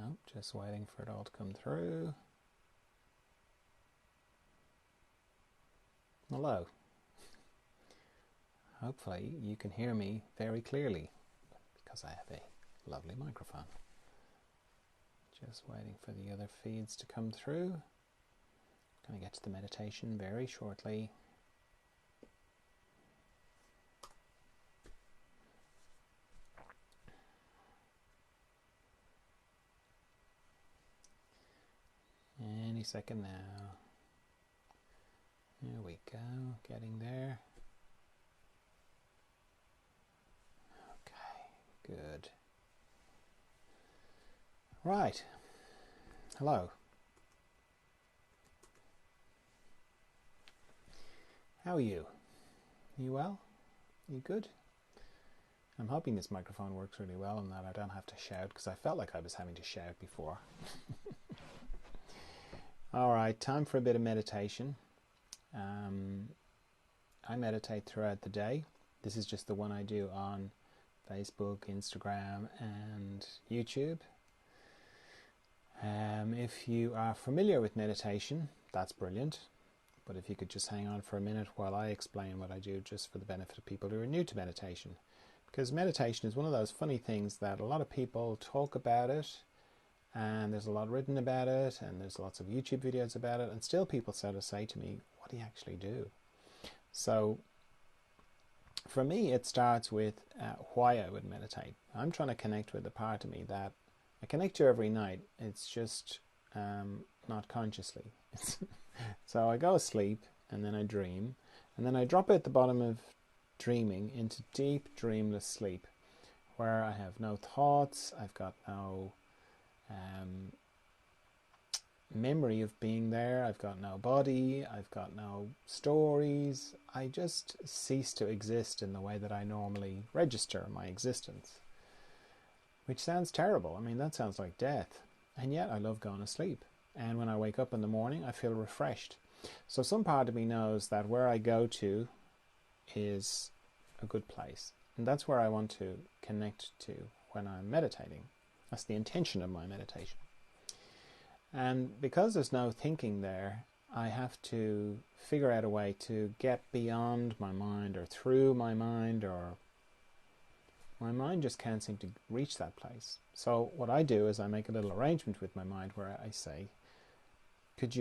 No, just waiting for it all to come through. Hello. Hopefully you can hear me very clearly because I have a lovely microphone. Just waiting for the other feeds to come through. Going to get to the meditation very shortly. Any second now. There we go, getting there. Okay, good. Right. Hello. How are you? You well? You good? I'm hoping this microphone works really well and that I don't have to shout, because I felt like I was having to shout before. Alright, time for a bit of meditation. I meditate throughout the day. This is just the one I do on Facebook, Instagram and YouTube. If you are familiar with meditation, that's brilliant. But if you could just hang on for a minute while I explain what I do, just for the benefit of people who are new to meditation. Because meditation is one of those funny things that a lot of people talk about it, and there's a lot written about it, and there's lots of YouTube videos about it, and still people sort of say to me, what do you actually do? So for me, it starts with why I would meditate. I'm trying to connect with the part of me that I connect to every night. It's just not consciously. So I go to sleep, and then I dream, and then I drop at the bottom of dreaming into deep dreamless sleep, where I have no thoughts, I've got no memory of being there, I've got no body, I've got no stories. I just cease to exist in the way that I normally register my existence, which sounds terrible. I mean, that sounds like death, and yet I love going to sleep. And when I wake up in the morning, I feel refreshed. So some part of me knows that where I go to is a good place. And that's where I want to connect to when I'm meditating. That's the intention of my meditation. And because there's no thinking there, I have to figure out a way to get beyond my mind or through my mind, or my mind just can't seem to reach that place. So what I do is I make a little arrangement with my mind where I say, would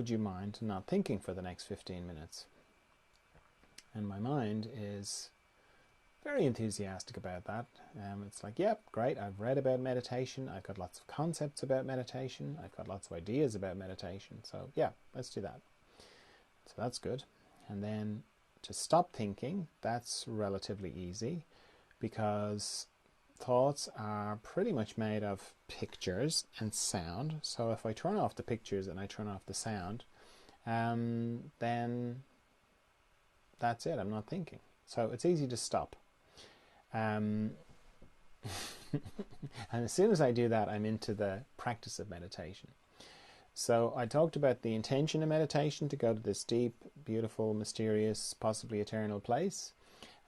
you mind not thinking for the next 15 minutes? And my mind is very enthusiastic about that. It's like, yep, great, I've read about meditation, I've got lots of concepts about meditation, I've got lots of ideas about meditation, so yeah, let's do that. So that's good. And then to stop thinking, that's relatively easy, because thoughts are pretty much made of pictures and sound. So if I turn off the pictures and I turn off the sound, then that's it, I'm not thinking. So it's easy to stop. And as soon as I do that, I'm into the practice of meditation. So I talked about the intention of meditation, to go to this deep, beautiful, mysterious, possibly eternal place.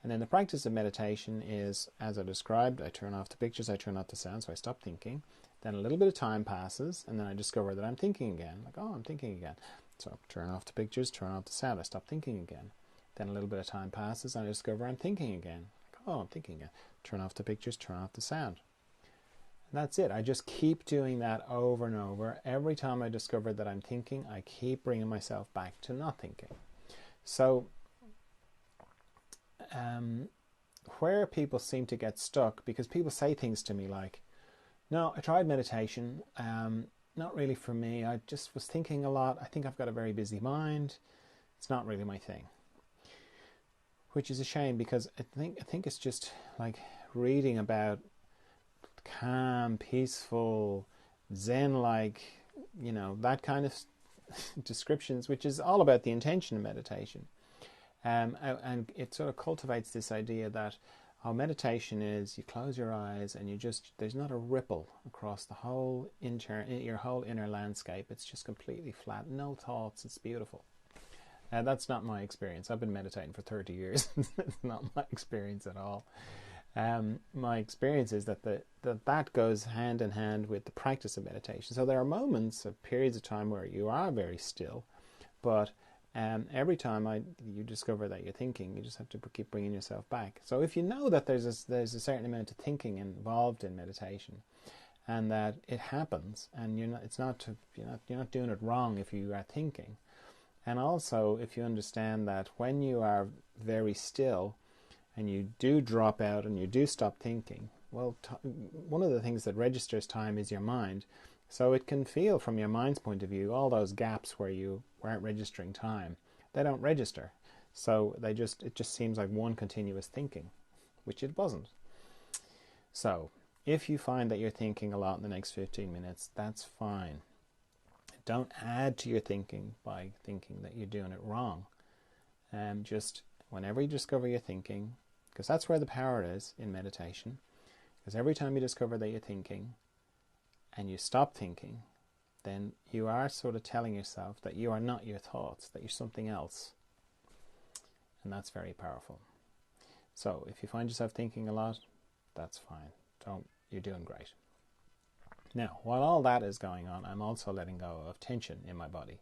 And then the practice of meditation is, as I described, I turn off the pictures, I turn off the sound, so I stop thinking. Then a little bit of time passes, and then I discover that I'm thinking again. Like, oh, I'm thinking again. So turn off the pictures, turn off the sound, I stop thinking again. Then a little bit of time passes, and I discover I'm thinking again. Like, oh, I'm thinking again. Turn off the pictures, turn off the sound. And that's it. I just keep doing that over and over. Every time I discover that I'm thinking, I keep bringing myself back to not thinking. So where people seem to get stuck, because people say things to me like, no, I tried meditation, not really for me, I just was thinking a lot, I think I've got a very busy mind, it's not really my thing. Which is a shame, because I think it's just like reading about calm, peaceful, Zen-like, that kind of descriptions, which is all about the intention of meditation. And it sort of cultivates this idea that meditation is, you close your eyes and there's not a ripple across the whole your whole inner landscape. It's just completely flat, no thoughts, it's beautiful. That's not my experience. I've been meditating for 30 years. It's not my experience at all. My experience is that that goes hand in hand with the practice of meditation. So there are moments of periods of time where you are very still, but every time you discover that you're thinking, you just have to keep bringing yourself back. So if you know that there's a certain amount of thinking involved in meditation, and that it happens, and you're not doing it wrong if you are thinking, and also if you understand that when you are very still and you do drop out and you do stop thinking, well, one of the things that registers time is your mind. So it can feel, from your mind's point of view, all those gaps where you weren't registering time, they don't register. So it just seems like one continuous thinking, which it wasn't. So if you find that you're thinking a lot in the next 15 minutes, that's fine. Don't add to your thinking by thinking that you're doing it wrong. Just whenever you discover you're thinking, because that's where the power is in meditation, because every time you discover that you're thinking and you stop thinking, then you are sort of telling yourself that you are not your thoughts, that you're something else. And that's very powerful. So if you find yourself thinking a lot, that's fine. You're doing great. Now, while all that is going on, I'm also letting go of tension in my body.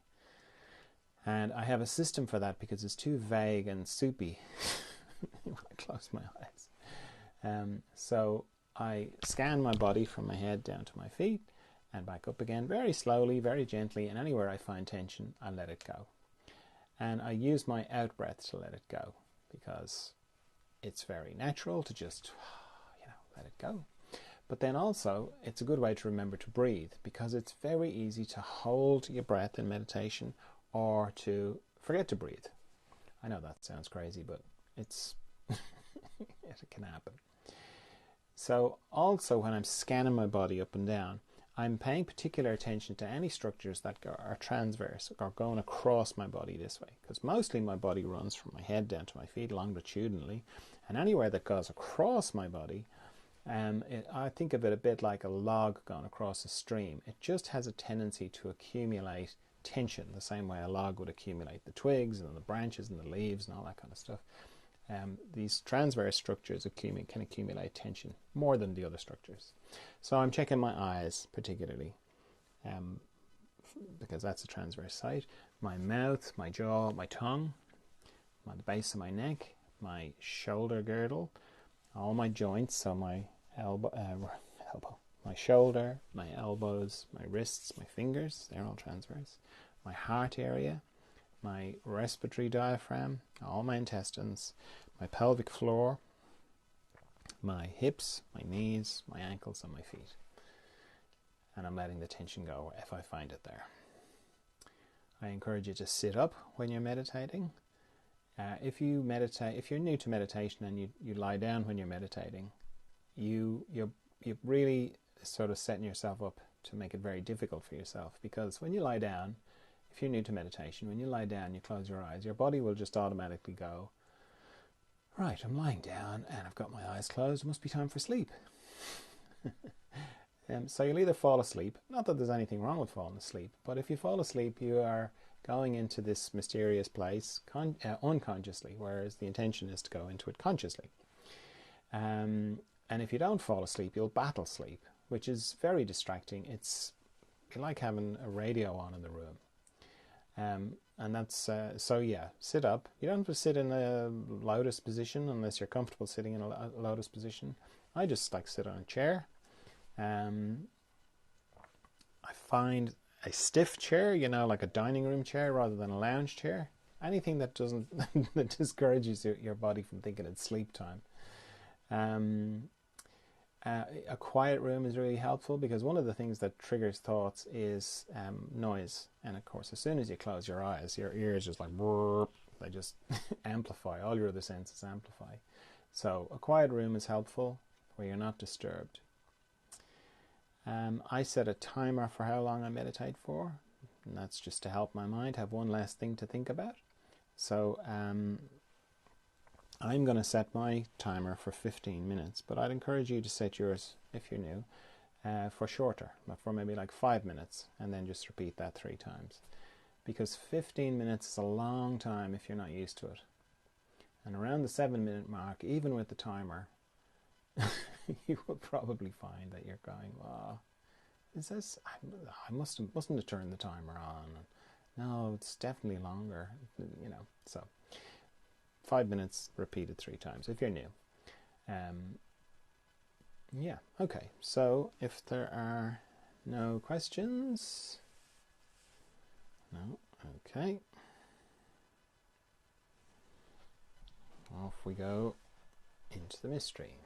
And I have a system for that because it's too vague and soupy when I close my eyes. So I scan my body from my head down to my feet and back up again very slowly, very gently, and anywhere I find tension, I let it go. And I use my out breath to let it go, because it's very natural to just, let it go. But then also, it's a good way to remember to breathe, because it's very easy to hold your breath in meditation or to forget to breathe. I know that sounds crazy, but it can happen. So also, when I'm scanning my body up and down, I'm paying particular attention to any structures that are transverse or going across my body this way, because mostly my body runs from my head down to my feet longitudinally, and anywhere that goes across my body, I think of it a bit like a log going across a stream. It just has a tendency to accumulate tension, the same way a log would accumulate the twigs and the branches and the leaves and all that kind of stuff. These transverse structures can accumulate tension more than the other structures. So I'm checking my eyes particularly, because that's a transverse site. My mouth, my jaw, my tongue, the base of my neck, my shoulder girdle, all my joints, so my elbow, my shoulder, my elbows, my wrists, my fingers, they're all transverse. My heart area, my respiratory diaphragm, all my intestines, my pelvic floor, my hips, my knees, my ankles, and my feet. And I'm letting the tension go if I find it there. I encourage you to sit up when you're meditating. If you're new to meditation and you lie down when you're meditating, you're really sort of setting yourself up to make it very difficult for yourself, because when you lie down, if you're new to meditation, when you lie down, you close your eyes, your body will just automatically go, right, I'm lying down and I've got my eyes closed, it must be time for sleep. So you'll either fall asleep, not that there's anything wrong with falling asleep, but if you fall asleep, you are going into this mysterious place unconsciously, whereas the intention is to go into it consciously. And if you don't fall asleep, you'll battle sleep, which is very distracting. It's like having a radio on in the room. And that's, sit up. You don't have to sit in a lotus position unless you're comfortable sitting in a lotus position. I just sit on a chair. I find a stiff chair, like a dining room chair rather than a lounge chair. Anything that doesn't, that discourages your body from thinking it's sleep time. A quiet room is really helpful, because one of the things that triggers thoughts is noise. And of course, as soon as you close your eyes, your ears just burp, they just amplify. All your other senses amplify. So a quiet room is helpful where you're not disturbed. I set a timer for how long I meditate for, and that's just to help my mind have one less thing to think about. So I'm going to set my timer for 15 minutes, but I'd encourage you to set yours, if you're new, for shorter, for maybe 5 minutes, and then just repeat that 3 times. Because 15 minutes is a long time if you're not used to it. And around the 7-minute mark, even with the timer, you will probably find that you're going, well, is this? I mustn't have turned the timer on. No, it's definitely longer. So 5 minutes repeated 3 times if you're new. Yeah. Okay. So if there are no questions, no. Okay. Off we go into the mystery.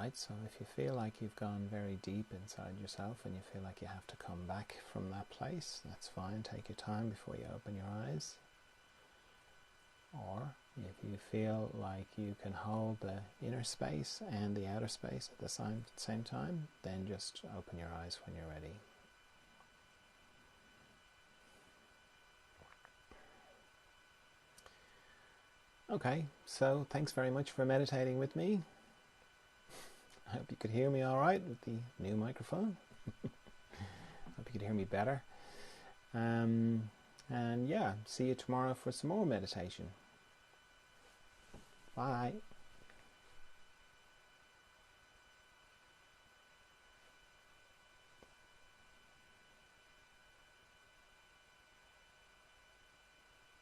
right? So if you feel like you've gone very deep inside yourself and you feel like you have to come back from that place, that's fine. Take your time before you open your eyes. Or if you feel like you can hold the inner space and the outer space at the same time, then just open your eyes when you're ready. Okay, so thanks very much for meditating with me. I hope you could hear me all right with the new microphone. Hope you could hear me better. And yeah, see you tomorrow for some more meditation. Bye.